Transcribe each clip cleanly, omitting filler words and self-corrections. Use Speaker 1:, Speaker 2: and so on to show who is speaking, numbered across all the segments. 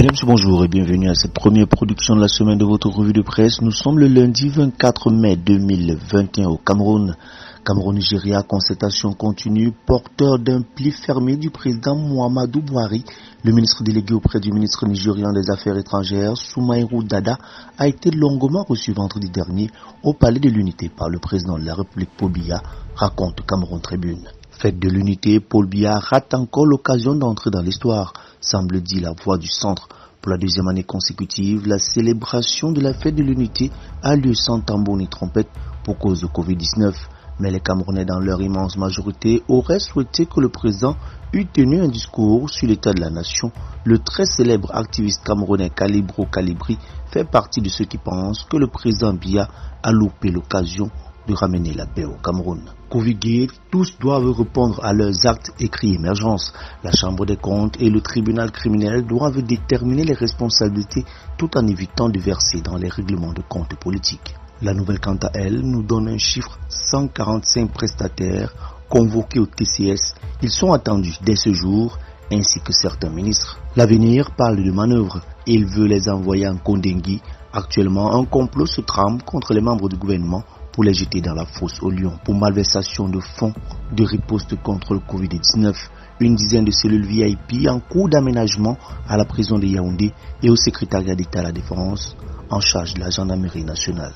Speaker 1: Mesdames, bonjour et bienvenue à cette première production de la semaine de votre revue de presse. Nous sommes le lundi 24 mai 2021 au Cameroun. Cameroun-Nigeria, concertation continue, porteur d'un pli fermé du président Muhammadu Buhari. Le ministre délégué auprès du ministre nigérian des Affaires étrangères, Soumaïrou Dada, a été longuement reçu vendredi dernier au Palais de l'Unité par le président de la République Paul Biya, raconte Cameroun Tribune. Fête de l'Unité, Paul Biya rate encore l'occasion d'entrer dans l'histoire, semble-t-il la voix du centre. Pour la deuxième année consécutive, la célébration de la Fête de l'Unité a lieu sans tambour ni trompette pour cause de Covid-19. Mais les Camerounais, dans leur immense majorité, auraient souhaité que le président eût tenu un discours sur l'état de la nation. Le très célèbre activiste camerounais Calibro Calibri fait partie de ceux qui pensent que le président Biya a loupé l'occasion de ramener la paix au Cameroun. Covid, tous doivent répondre à leurs actes, écrit Émergence. La Chambre des comptes et le tribunal criminel doivent déterminer les responsabilités tout en évitant de verser dans les règlements de comptes politiques. La nouvelle, quant à elle, nous donne un chiffre: 145 prestataires convoqués au TCS. Ils sont attendus dès ce jour, ainsi que certains ministres. L'avenir parle de manœuvres. Il veut les envoyer en Kondengui. Actuellement, un complot se trame contre les membres du gouvernement pour les jeter dans la fosse au lion pour malversation de fonds de riposte contre le Covid-19. Une dizaine de cellules VIP en cours d'aménagement à la prison de Yaoundé et au secrétariat d'État à la Défense en charge de la gendarmerie nationale.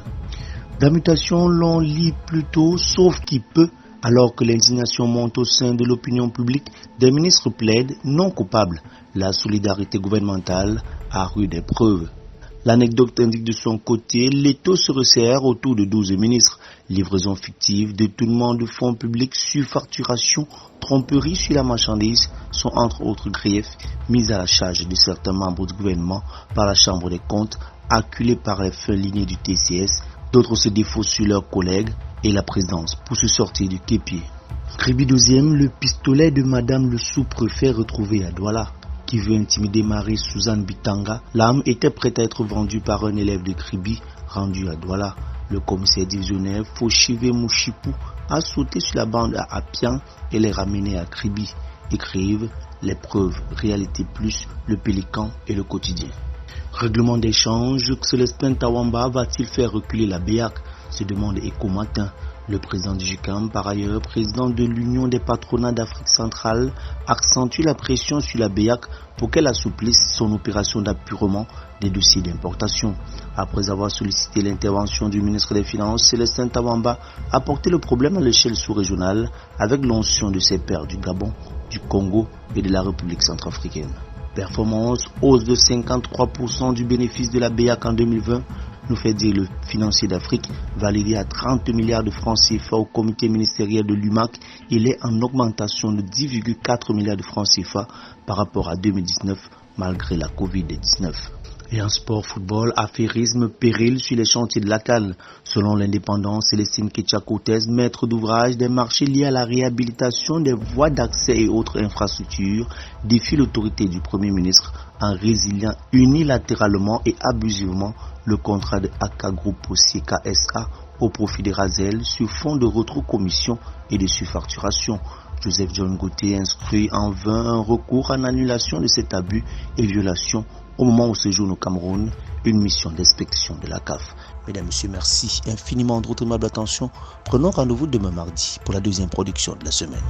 Speaker 1: La mutation, l'on lit plutôt, sauf qui peut, alors que l'indignation monte au sein de l'opinion publique, des ministres plaident non coupables. La solidarité gouvernementale a rude épreuve. L'anecdote indique de son côté, l'étau se resserre autour de 12 ministres. Livraison fictive, détournement de fonds publics, surfacturation, tromperie sur la marchandise sont entre autres griefs mis à la charge de certains membres du gouvernement par la Chambre des comptes, acculés par les fins lignées du TCS. D'autres se défaussent sur leurs collègues et la présidence pour se sortir du képier. Kribi 12e, le pistolet de Madame le sous-préfet retrouvé à Douala, qui veut intimider Marie Suzanne Bitanga. L'arme était prête à être vendue par un élève de Kribi rendu à Douala. Le commissaire divisionnaire Foshive Mouchipou a sauté sur la bande à Appian et les ramené à Kribi. Écrivent les preuves, Réalité Plus, le Pélican et le Quotidien. Règlement d'échange, Célestin Tawamba va-t-il faire reculer la BEAC, se demande Écho Matin. Le président du JICAM, par ailleurs président de l'Union des patronats d'Afrique centrale, accentue la pression sur la BEAC pour qu'elle assouplisse son opération d'appurement des dossiers d'importation. Après avoir sollicité l'intervention du ministre des Finances, Célestin Tawamba a porté le problème à l'échelle sous-régionale avec l'onction de ses pairs du Gabon, du Congo et de la République centrafricaine. Performance, hausse de 53% du bénéfice de la BEAC en 2020, nous fait dire le financier d'Afrique, validé à 30 milliards de francs CFA au comité ministériel de l'UMAC. Il est en augmentation de 10,4 milliards de francs CFA par rapport à 2019, malgré la Covid-19. Et en sport football, affairisme, péril sur les chantiers de la CAN. Selon l'indépendant Célestine Ketcha-Cortez, maître d'ouvrage, des marchés liés à la réhabilitation des voies d'accès et autres infrastructures défient l'autorité du Premier ministre en résiliant unilatéralement et abusivement le contrat de AK Group Possier KSA au profit des Razel sur fond de rétrocommission et de surfacturation. Joseph John Gauthier instruit en vain un recours en annulation de cet abus et violation au moment où séjourne au Cameroun une mission d'inspection de la CAF. Mesdames, Messieurs, merci infiniment de votre aimable attention. Prenons rendez-vous demain mardi pour la deuxième production de la semaine.